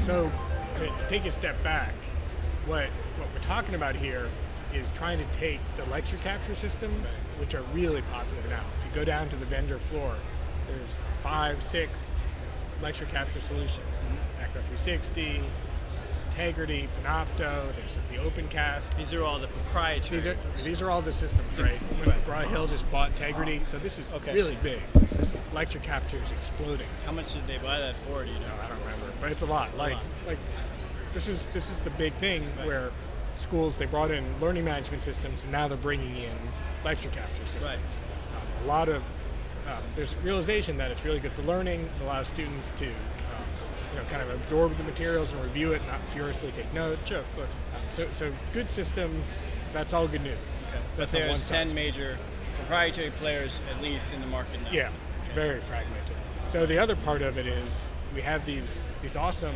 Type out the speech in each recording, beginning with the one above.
So to take a step back, what we're talking about here is trying to take the lecture capture systems, which are really popular now. If you go down to the vendor floor, there's 5, 6 lecture capture solutions. Echo 360, Integrity, Panopto, there's the OpenCast. These are all the proprietary. These are all the systems, right? When McGraw-Hill just bought Integrity, so this is really big. This is lecture capture is exploding. How much did they buy that for? Do you know? I don't remember, but it's a lot. This is the big thing where schools, they brought in learning management systems, and now they're bringing in lecture capture systems. A lot of there's realization that it's really good for learning. It allows students to kind of absorb the materials and review it, not furiously take notes. Sure, of course. So good systems, that's all good news. Okay. But there's 10 major proprietary players at least in the market now. Yeah, it's very fragmented. So the other part of it is we have these awesome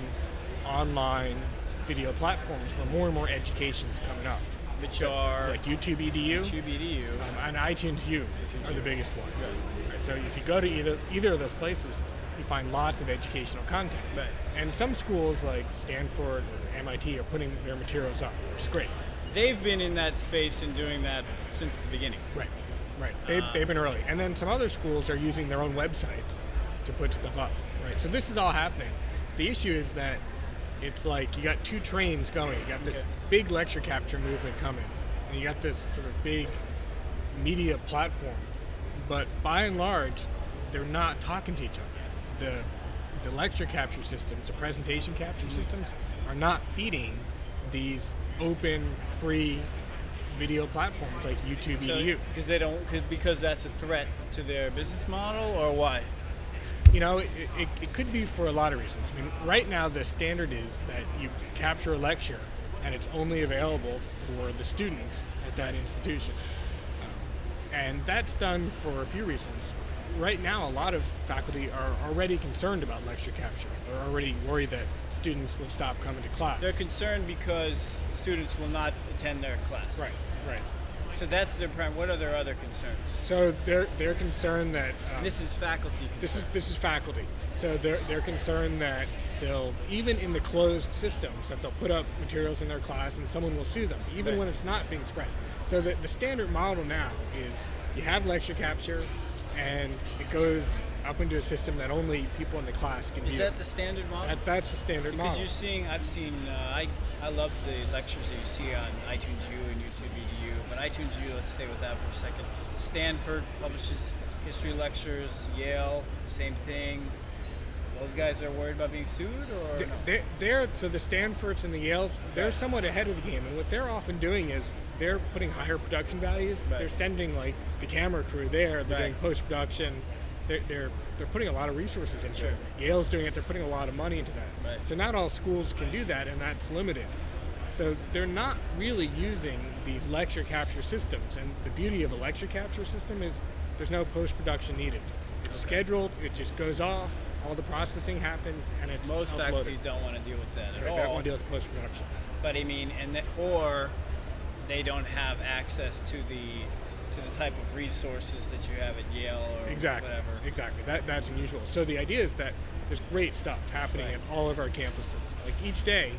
online video platforms where more and more education's coming up. Which are like YouTube EDU, and iTunes U are the biggest ones. Right. So if you go to either of those places, you find lots of educational content. Right. And some schools like Stanford or MIT are putting their materials up, which is great. They've been in that space and doing that since the beginning. Right. They've been early. And then some other schools are using their own websites to put stuff up. Right. So this is all happening. The issue is that it's like you got two trains going. You got this big lecture capture movement coming, and you got this sort of big media platform. But by and large, they're not talking to each other. The lecture capture systems, the presentation capture systems, are not feeding these open, free video platforms like YouTube EDU. Because that's a threat to their business model, or why? It could be for a lot of reasons. I mean, right now the standard is that you capture a lecture and it's only available for the students at that institution. And that's done for a few reasons. Right now, a lot of faculty are already concerned about lecture capture. They're already worried that students will stop coming to class. They're concerned because students will not attend their class. Right. So that's their prime. What are their other concerns? So they're concerned that this is faculty concern. This is faculty. So they're concerned that they'll, even in the closed systems, that they'll put up materials in their class and someone will sue them, even when it's not being spread. So the standard model now is you have lecture capture and it goes up into a system that only people in the class can view. Is that the standard model? That's the standard model. Because I love the lectures that you see on iTunes U and YouTube EDU, but iTunes U, let's stay with that for a second. Stanford publishes history lectures, Yale, same thing. Those guys are worried about being sued, or so the Stanfords and the Yales, they're somewhat ahead of the game, and what they're often doing is they're putting higher production values. Right. They're sending like the camera crew there. They're doing post-production. They're putting a lot of resources into it. Yale's doing it. They're putting a lot of money into that. Right. So not all schools can do that, and that's limited. So they're not really using these lecture capture systems, and the beauty of a lecture capture system is there's no post-production needed. It's scheduled. It just goes off. All the processing happens, and it's most uploaded. faculty don't want to deal with that at all. They don't want to deal with post-production. But I mean, or they don't have access to the type of resources that you have at Yale or whatever. Exactly. That's unusual. So the idea is that there's great stuff happening at all of our campuses. Like each day,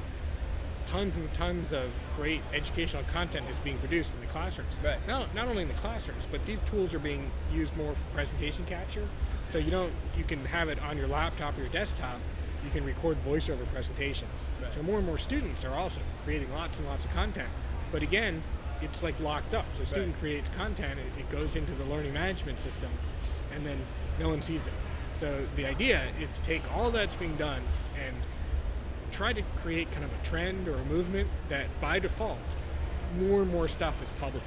tons and tons of great educational content is being produced in the classrooms. Right. Not only in the classrooms, but these tools are being used more for presentation capture. So you can have it on your laptop or your desktop. You can record voiceover presentations. Right. So more and more students are also creating lots and lots of content. But again, it's like locked up. So a student creates content, it goes into the learning management system, and then no one sees it. So the idea is to take all that's being done and try to create kind of a trend or a movement that by default, more and more stuff is public.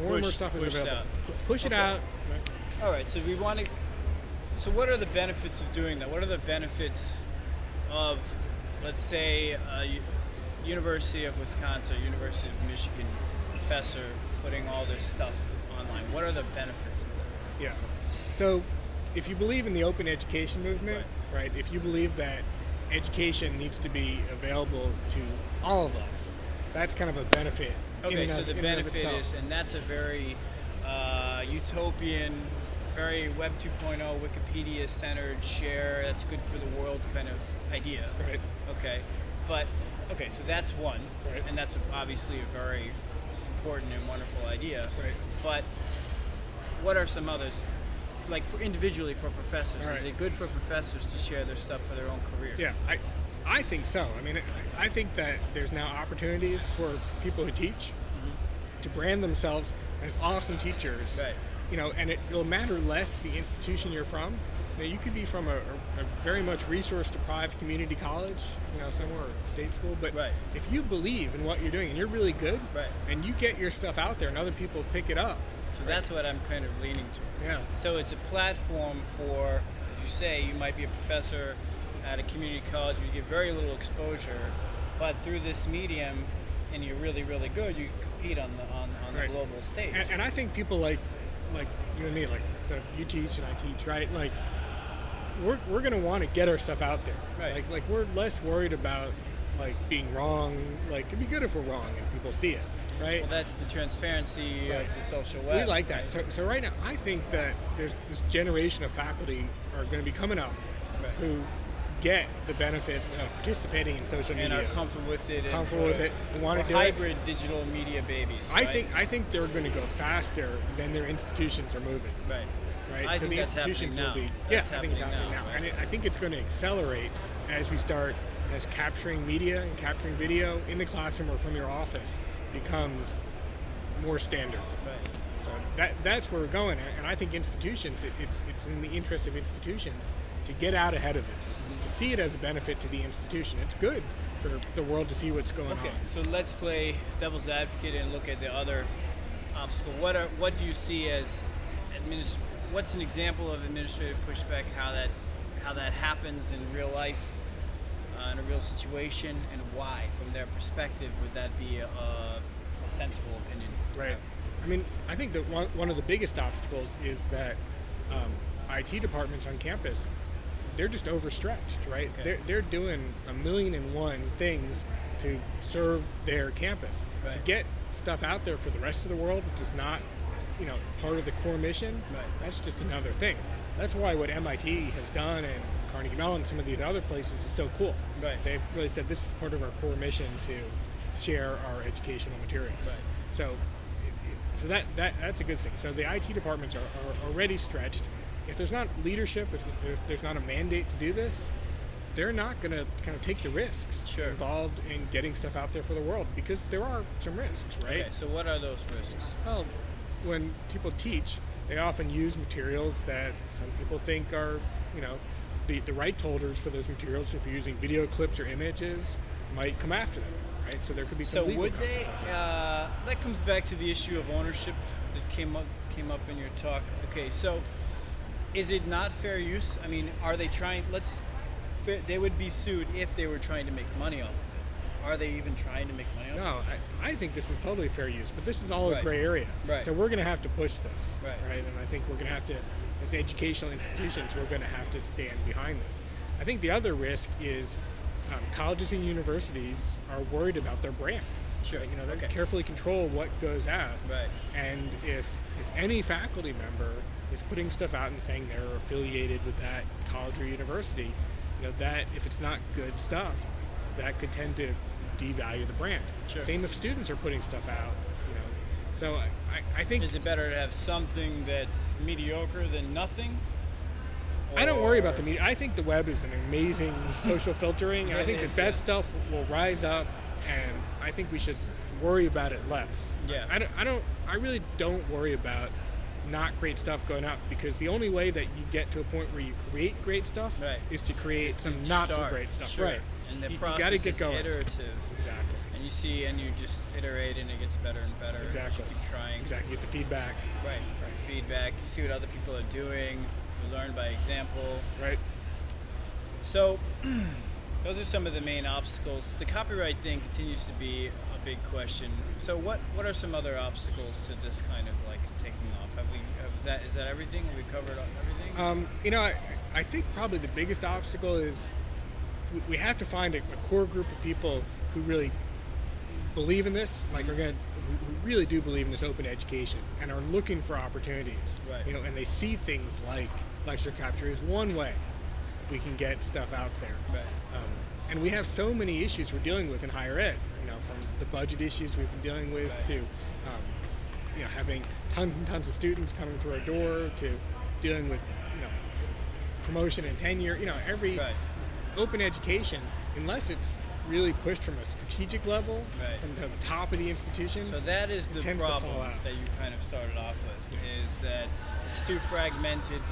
More and more stuff is available. Push it out. Right? All right, so what are the benefits of doing that? What are the benefits of, let's say, University of Wisconsin, University of Michigan professor putting all their stuff online? What are the benefits of that? Yeah. So if you believe in the open education movement, right, if you believe that education needs to be available to all of us, that's kind of a benefit. Okay, so the benefit is, and that's a very utopian very Web 2.0, Wikipedia centered, share, that's good for the world kind of idea. Right. Okay. But, okay, so that's one. Right. And that's obviously a very important and wonderful idea. Right. But what are some others? Like for individually for professors, Right. is it good for professors to share their stuff for their own career? Yeah, I think so. I mean, I think that there's now opportunities for people who teach to brand themselves as awesome teachers. Right. You know, and it'll matter less the institution you're from. You know, you could be from a very much resource-deprived community college, you know, somewhere, or state school, but Right. if you believe in what you're doing and you're really good, Right. and you get your stuff out there and other people pick it up. So that's what I'm kind of leaning to. Yeah. So it's a platform for, as you say, you might be a professor at a community college where you get very little exposure, but through this medium, and you're really, really good, you can compete on the Right. global stage. And I think people like you and me, like, so you teach and I teach, right? Like, we're gonna want to get our stuff out there. Right. Like we're less worried about like being wrong. Like it'd be good if we're wrong and people see it, right? Well, that's the transparency Right. of the social web. We like that. right? So right now, I think that there's this generation of faculty are going to be coming up Right. who get the benefits of participating in social and media. are comfortable with it. Comfortable with it, want to we're do it. hybrid digital media babies. I right? think they're going to go faster than their institutions are moving. Right. Right? I so think the that's institutions happening will now. be. That's Yeah, I think it's happening happening now. now, right? And I think it's going to accelerate as we start, as capturing media and capturing video in the classroom or from your office becomes more standard. Right. So that's where we're going, and I think institutions, it's in the interest of institutions to get out ahead of this, to see it as a benefit to the institution. It's good for the world to see what's going Okay, on. so let's play devil's advocate and look at the other obstacle. What do you see as what's an example of administrative pushback? How that happens in real life, in a real situation, and why, from their perspective, would that be a sensible opinion? Right. I mean, I think that one of the biggest obstacles is that IT departments on campus, they're just overstretched, right? Okay. They're doing 1,000,001 things to serve their campus. To Right. get stuff out there for the rest of the world, which is not, part of the core mission, Right. that's just another thing. That's why what MIT has done and Carnegie Mellon and some of these other places is so cool. Right. They've really said this is part of our core mission to share our educational materials. Right. So that's a good thing. So the IT departments are already stretched. If there's not leadership, if there's not a mandate to do this, they're not going to kind of take the risks Sure. involved in getting stuff out there for the world, because there are some risks, right? Okay, so what are those risks? Well, when people teach, they often use materials that some people think are, the right holders for those materials, if you're using video clips or images, might come after them, right? So there could be some So legal would they? consequences. That comes back to the issue of ownership that came up in your talk. Okay, so is it not fair use? I mean, are they trying? They would be sued if they were trying to make money off of it. Are they even trying to make money off of it? No, I think this is totally fair use, but this is all a Right. gray area. Right. So we're going to have to push this, Right. And I think we're going to have to, as educational institutions, we're going to have to stand behind this. I think the other risk is colleges and universities are worried about their brand. Sure. They Okay. carefully control what goes out. Right. And if any faculty member is putting stuff out and saying they're affiliated with that college or university, that if it's not good stuff, that could tend to devalue the brand. Sure. Same if students are putting stuff out. So I think Is it better to have something that's mediocre than nothing? I don't worry about Or- the media. I think the web is an amazing social filtering. I It think the is, best yeah. stuff will rise up, and I think we should worry about it less. Yeah. I really don't worry about not great stuff going out, because the only way that you get to a point where you create great stuff Right. is to create Is to some not so start. great stuff. Sure. Right. And the you process gotta get is going. iterative. Exactly. And you just iterate and it gets better and better. Exactly. You keep trying. Exactly. Get the feedback. Right. Feedback. You see what other people are doing. You learn by example. Right. So, those are some of the main obstacles. The copyright thing continues to be a big question. So, what are some other obstacles to this kind of like taking off? Is that everything? Have we covered everything? I think probably the biggest obstacle is we have to find a core group of people who really believe in this, like who really do believe in this open education and are looking for opportunities, Right. and they see things like lecture capture is one way we can get stuff out there. Right. And we have so many issues we're dealing with in higher ed, from the budget issues we've been dealing with Right. to, having tons and tons of students coming through our door to dealing with, promotion and tenure, every Right. open education, unless it's really pushed from a strategic level, Right. from the top of the institution. So that is the tends to fall problem out. that you kind of started off with, is that it's too fragmented,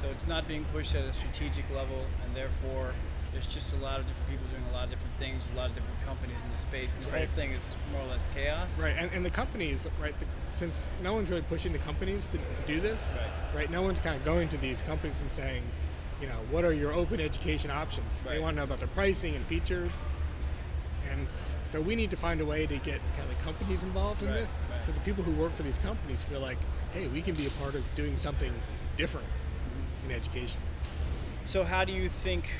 so it's not being pushed at a strategic level, and therefore there's just a lot of different people doing a lot of different things, a lot of different companies in the space, and the Right. whole thing is more or less chaos. Right, and the companies, right, since no one's really pushing the companies to do this, Right. no one's kind of going to these companies and saying, what are your open education options? They Right. want to know about their pricing and features. And so we need to find a way to get kind of companies involved in Right, this, right. so the people who work for these companies feel like, hey, we can be a part of doing something different in education. So how do you think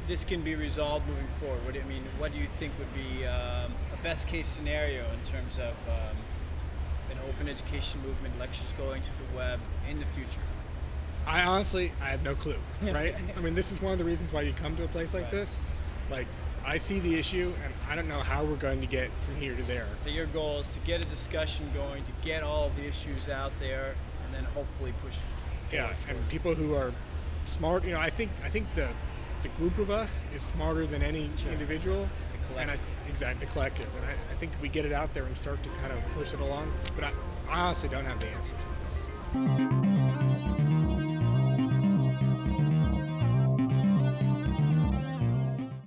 this can be resolved moving forward? What do you think would be a best case scenario in terms of an open education movement, lectures going to the web in the future? I have no clue, right? This is one of the reasons why you come to a place like Right. this. Like, I see the issue, and I don't know how we're going to get from here to there. So your goal is to get a discussion going, to get all of the issues out there, and then hopefully push Yeah, forward and toward- people who are smart, I think the group of us is smarter than any Sure. individual. The And the collective. And I think if we get it out there and start to kind of push it along, but I honestly don't have the answers to this.